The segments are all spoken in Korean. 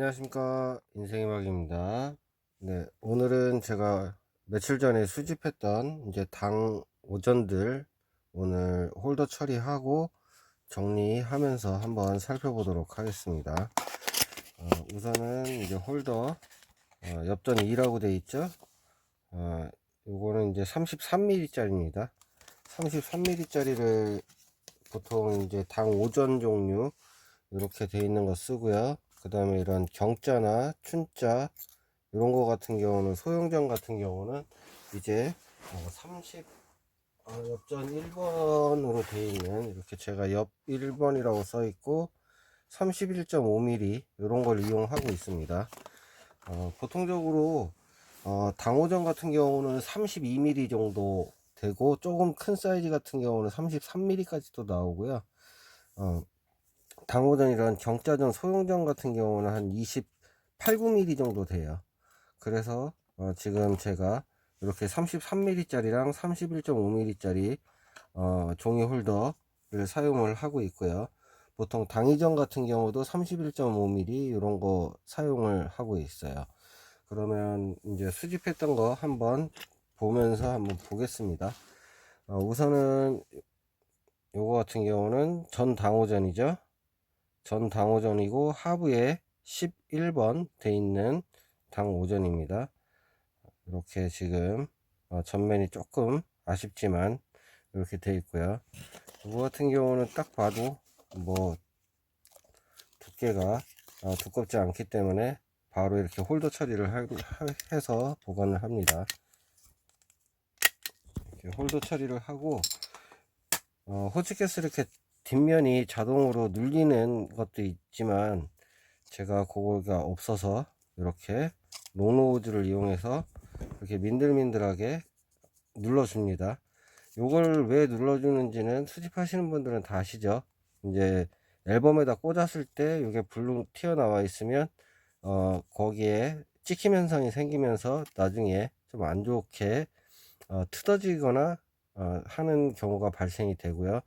안녕하십니까, 인생의 막입니다. 네, 오늘은 제가 며칠 전에 수집했던 이제 당 오전들 오늘 홀더 처리하고 정리하면서 한번 살펴보도록 하겠습니다. 우선은 이제 홀더 엽전 2라고 되어 있죠. 요거는 이제 33mm 짜리입니다. 33mm 짜리를 보통 이제 당 오전 종류 이렇게 되어 있는 거 쓰고요. 그 다음에 이런 경자나 춘자 이런 거 같은 경우는, 소형전 같은 경우는 이제 30 엽전 1번으로 되어 있는, 이렇게 제가 옆 1번이라고 써 있고 31.5mm 이런 걸 이용하고 있습니다. 보통적으로 당오전 같은 경우는 32mm 정도 되고, 조금 큰 사이즈 같은 경우는 33mm까지도 나오고요. 당오전 이런 경자전, 소형전 같은 경우는 한 28, 9mm 정도 돼요. 그래서 지금 제가 이렇게 33mm 짜리랑 31.5mm 짜리 종이 홀더를 사용을 하고 있고요. 보통 당이전 같은 경우도 31.5mm 이런 거 사용을 하고 있어요. 그러면 이제 수집했던 거 한번 보면서 한번 보겠습니다. 우선은 요거 같은 경우는 전 당오전이죠. 전 당오전이고 하부에 11번 돼 있는 당오전입니다. 이렇게 지금 전면이 조금 아쉽지만 이렇게 돼 있고요. 이거 같은 경우는 딱 봐도 뭐 두께가 두껍지 않기 때문에 바로 이렇게 홀더 처리를 해서 보관을 합니다. 이렇게 홀더 처리를 하고, 호치케스 이렇게 뒷면이 자동으로 눌리는 것도 있지만 제가 그거가 없어서 이렇게 롱노즈를 이용해서 이렇게 민들민들하게 눌러줍니다. 요걸 왜 눌러주는지는 수집하시는 분들은 다 아시죠. 이제 앨범에다 꽂았을 때 이게 블루 튀어나와 있으면 거기에 찍힘 현상이 생기면서 나중에 좀 안 좋게 틀어지거나 하는 경우가 발생이 되고요.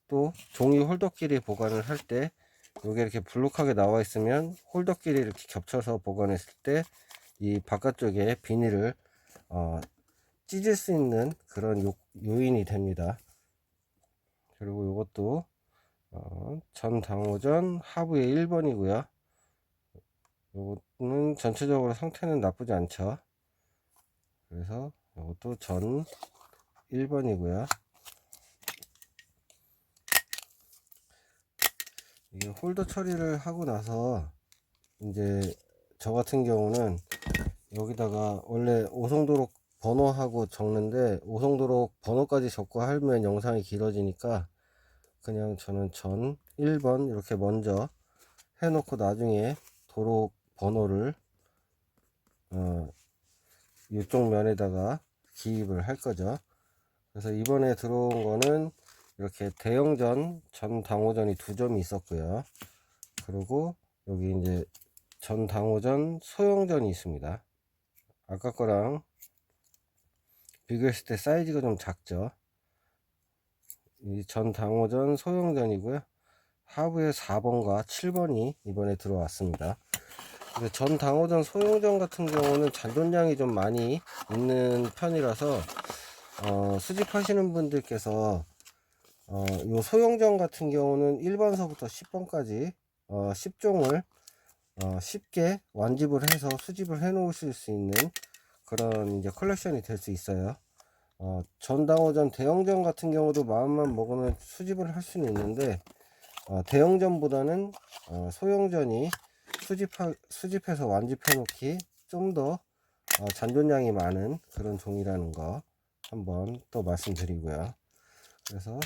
또 종이 홀더끼리 보관을 할 때 이게 이렇게 블록하게 나와 있으면 홀더끼리 이렇게 겹쳐서 보관했을 때 이 바깥쪽에 비닐을 찢을 수 있는 그런 요인이 됩니다. 그리고 이것도 전 당오전 하부에 1번이고요. 이거는 전체적으로 상태는 나쁘지 않죠. 그래서 이것도 전 1번이고요. 이게 홀더 처리를 하고 나서 이제 저 같은 경우는 여기다가 원래 오송도록 번호하고 적는데, 오송도록 번호까지 적고 하면 영상이 길어지니까 그냥 저는 전 1번 이렇게 먼저 해놓고 나중에 도록 번호를 이쪽 면에다가 기입을 할 거죠. 그래서 이번에 들어온 거는 이렇게 대형전 전 당오전이 2점이 있었고요. 그리고 여기 이제 전 당오전 소형전이 있습니다. 아까 거랑 비교했을 때 사이즈가 좀 작죠. 이 전 당오전 소형전이고요. 하부에 4번과 7번이 이번에 들어왔습니다. 근데 전 당오전 소형전 같은 경우는 잔존량이 좀 많이 있는 편이라서 수집하시는 분들께서 요 소형전 같은 경우는 1번서부터 10번까지 10종을 쉽게 완집을 해서 수집을 해 놓으실 수 있는 그런 이제 컬렉션이 될 수 있어요. 전당오전 대형전 같은 경우도 마음만 먹으면 수집을 할 수는 있는데, 대형전보다는 소형전이 수집해서 완집해 놓기 좀 더 잔존량이 많은 그런 종이라는 거 한번 또 말씀드리고요. 그래서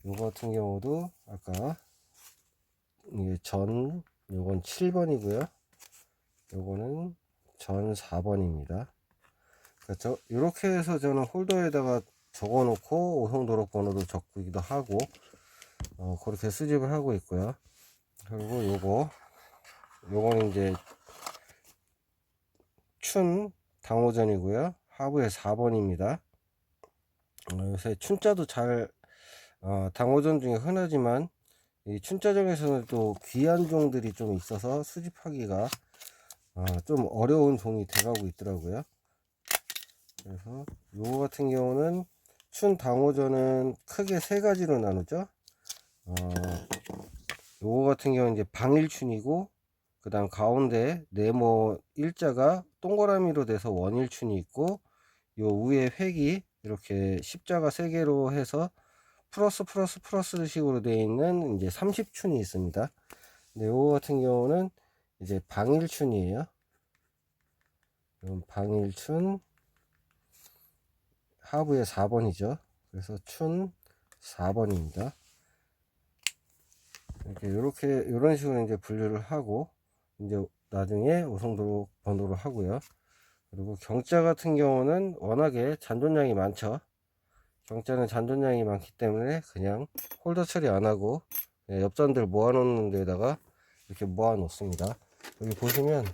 요거 같은 경우도 아까 이게 요건 7번이고요. 요거는 전 4번입니다. 그렇죠. 이렇게 해서 저는 홀더에다가 적어 놓고 오송도록 번호도 적기도 하고 그렇게 수집을 하고 있고요. 그리고 요거는 이제 춘 당오전이고요. 하부에 4번입니다. 요새 춘자도 잘 당오전 중에 흔하지만 이 춘자전에서는 또 귀한 종들이 좀 있어서 수집하기가 좀 어려운 종이 돼가고 있더라고요. 그래서 요거 같은 경우는 춘 당오전은 크게 세 가지로 나누죠. 요거 같은 경우는 이제 방일춘이고, 그 다음 가운데 네모 일자가 동그라미로 돼서 원일춘이 있고, 요 위에 획이 이렇게 십자가 3개로 해서 플러스 플러스 플러스 식으로 되어 있는 이제 30춘이 있습니다. 근데 요거 같은 경우는 이제 방일춘이에요. 방일춘 하부에 4번이죠. 그래서 춘 4번입니다. 이렇게 이런 식으로 이제 분류를 하고 이제 나중에 오송도로 번호를 하고요. 그리고 경자 같은 경우는 워낙에 잔존량이 많죠. 경자는 잔존량이 많기 때문에 그냥 홀더 처리 안 하고 옆잔들 모아 놓는 데다가 이렇게 모아 놓습니다. 여기 보시면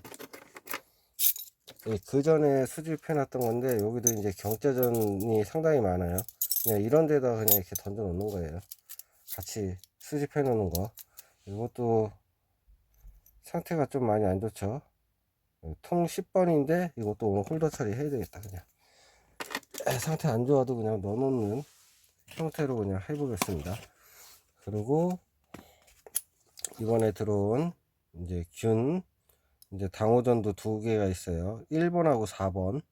그 전에 수집해 놨던 건데, 여기도 이제 경자전이 상당히 많아요. 그냥 이런 데다 그냥 이렇게 던져 놓는 거예요. 같이 수집해 놓는 거. 이것도 상태가 좀 많이 안 좋죠. 통 10번인데 이것도 오늘 홀더 처리 해야 되겠다. 그냥 상태 안 좋아도 그냥 넣어 놓는 형태로 그냥 해 보겠습니다. 그리고 이번에 들어온 이제 이제 당호전도 2개가 있어요. 1번하고 4번.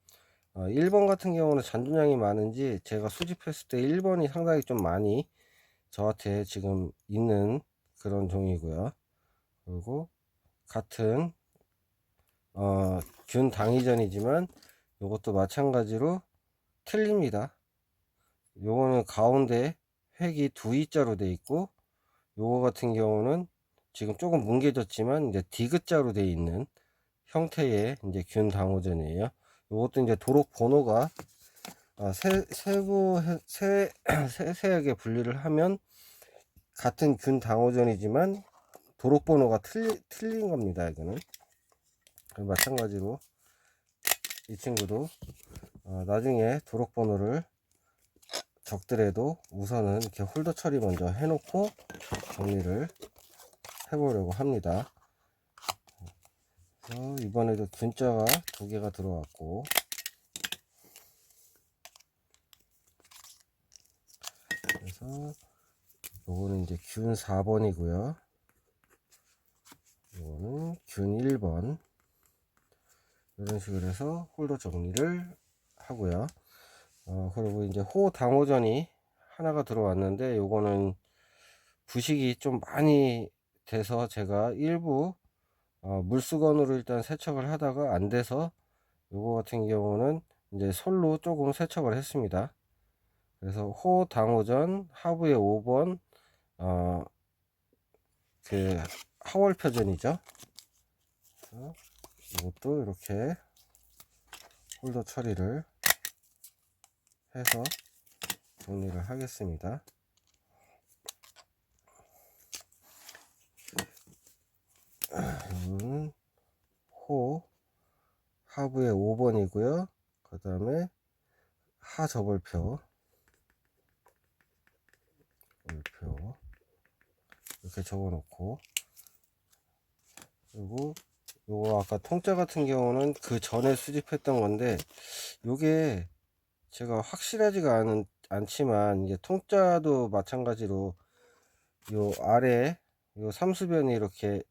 1번 같은 경우는 잔존량이 많은지 제가 수집했을 때 1번이 상당히 좀 많이 저한테 지금 있는 그런 종이고요. 그리고 같은 균 당이전이지만 이것도 마찬가지로 틀립니다. 요거는 가운데 획이 2이자로 돼 있고, 요거 같은 경우는 지금 조금 뭉개졌지만 이제 디귿자로 돼 있는 형태의 이제 균 당호전이에요. 요것도 이제 도록 번호가 세세하게 분리를 하면 같은 균 당호전이지만 도록 번호가 틀린 겁니다. 이거는 마찬가지로 이 친구도 나중에 도록 번호를 적더라도 우선은 이렇게 홀더 처리 먼저 해놓고 정리를 해보려고 합니다. 그래서 이번에도 균자가 2개가 들어왔고, 그래서 요거는 이제 균 4번이고요. 요거는 균 1번. 이런 식으로 해서 홀더 정리를 하고요. 그리고 이제 호 당호전이 하나가 들어왔는데, 요거는 부식이 좀 많이 돼서 제가 일부 물수건으로 일단 세척을 하다가 안 돼서 요거 같은 경우는 이제 솔로 조금 세척을 했습니다. 그래서 호 당호전 하부에 5번 그 하월 표전이죠. 이것도 이렇게 홀더 처리를 해서 정리를 하겠습니다. 호 하부에 5번이고요. 그 다음에 하 저벌표 이렇게 적어 놓고, 그리고 요거 아까 통짜 같은 경우는 그 전에 수집했던 건데, 요게 제가 확실하지가 않지만 이제 통짜도 마찬가지로 요 아래 요 삼수변이 이렇게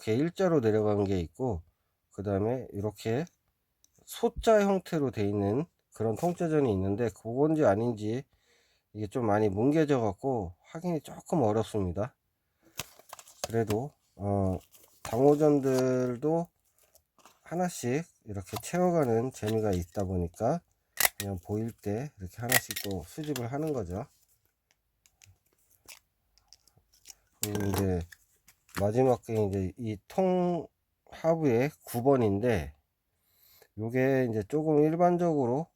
일자로 내려간 게 있고, 그 다음에 이렇게 소자 형태로 돼 있는 그런 통짜전이 있는데, 그건지 아닌지 이게 좀 많이 뭉개져 갖고 확인이 조금 어렵습니다. 그래도 당호전들도 하나씩 이렇게 채워가는 재미가 있다 보니까 그냥 보일 때 이렇게 하나씩 또 수집을 하는 거죠. 그리고 이제 마지막 게 이제 이 통 하부에 9번인데, 요게 이제 조금 일반적으로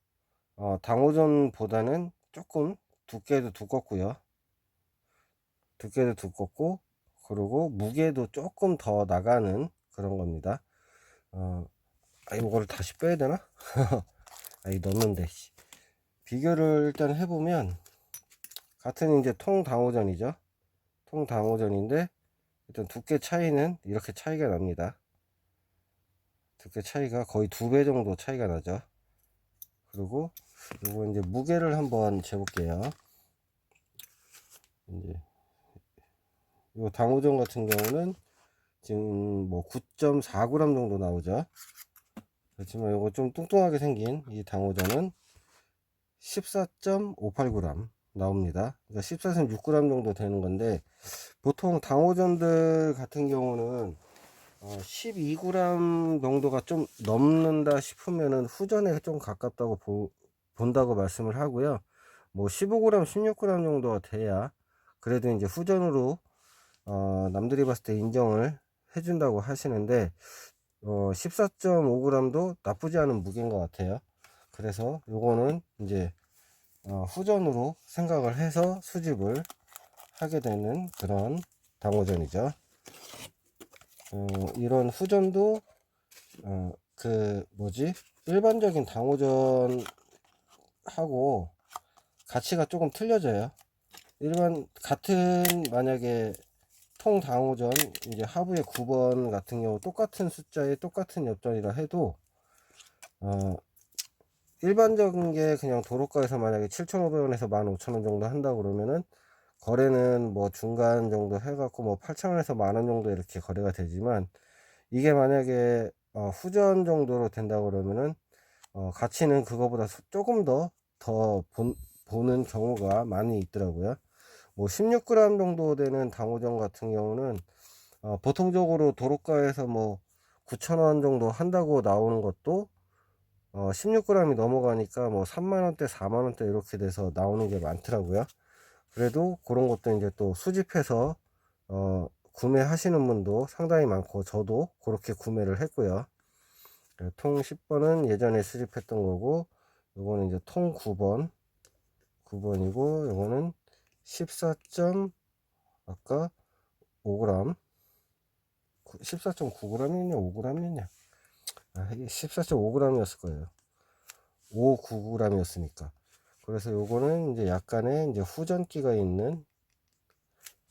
당호전보다는 조금 두께도 두껍고요. 그리고 무게도 조금 더 나가는 그런 겁니다. 이거를 다시 빼야 되나? 이 넣는데 비교를 일단 해보면 같은 이제 통 당호전이죠. 통 당호전인데 일단 두께 차이는 이렇게 차이가 납니다. 두께 차이가 거의 2배 정도 차이가 나죠. 그리고 요거 이제 무게를 한번 재볼게요. 이제 요 당오전 같은 경우는 지금 뭐 9.4g 정도 나오죠. 그렇지만 요거 좀 뚱뚱하게 생긴 이 당오전은 14.58g 나옵니다. 그러니까 14.6g 정도 되는 건데, 보통 당오전들 같은 경우는 12g 정도가 좀 넘는다 싶으면은 후전에 좀 가깝다고 본다고 말씀을 하고요. 뭐 15g, 16g 정도가 돼야 그래도 이제 후전으로 남들이 봤을 때 인정을 해준다고 하시는데, 14.5g도 나쁘지 않은 무게인 것 같아요. 그래서 요거는 이제 후전으로 생각을 해서 수집을 하게 되는 그런 당오전이죠. 이런 후전도 그 뭐지, 일반적인 당오전하고 가치가 조금 틀려져요. 같은 만약에 통 당오전 이제 하부에 9번 같은 경우 똑같은 숫자에 똑같은 엽전이라 해도 일반적인 게 그냥 도로가에서 만약에 7,500원에서 15,000원 정도 한다 그러면은, 거래는 뭐 중간 정도 해갖고 뭐 8,000원에서 10,000원 정도 이렇게 거래가 되지만, 이게 만약에 후전 정도로 된다 그러면은 가치는 그거보다 조금 더 보는 경우가 많이 있더라고요. 뭐 16g 정도 되는 당오전 같은 경우는 보통적으로 도로가에서 뭐 9,000원 정도 한다고 나오는 것도 16g이 넘어가니까 뭐 3만원대 4만원대 이렇게 돼서 나오는 게 많더라고요. 그래도 그런 것도 이제 또 수집해서 구매하시는 분도 상당히 많고, 저도 그렇게 구매를 했고요. 통 10번은 예전에 수집했던 거고, 요거는 이제 통 9번이고, 요거는 14. 아까 5g, 14.9g이냐 5g이냐, 이게 14.5g이었을 거예요. 599g이었으니까. 그래서 요거는 이제 약간의 이제 후전기가 있는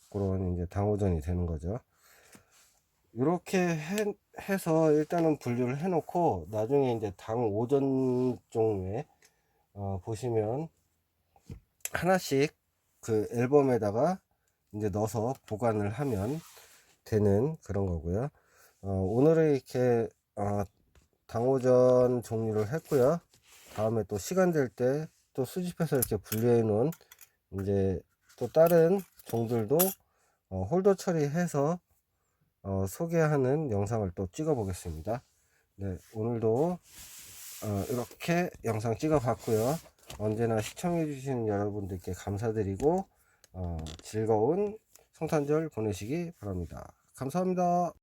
그런 이제 당오전이 되는 거죠. 이렇게 해서 일단은 분류를 해 놓고, 나중에 이제 당오전 종류에 보시면 하나씩 그 앨범에다가 이제 넣어서 보관을 하면 되는 그런 거고요. 오늘은 이렇게 당오전 종류를 했고요. 다음에 또 시간 될 때 또 수집해서 이렇게 분류해 놓은 이제 또 다른 종들도 홀더 처리해서 소개하는 영상을 또 찍어 보겠습니다. 네, 오늘도 이렇게 영상 찍어 봤고요. 언제나 시청해 주시는 여러분들께 감사드리고 즐거운 성탄절 보내시기 바랍니다. 감사합니다.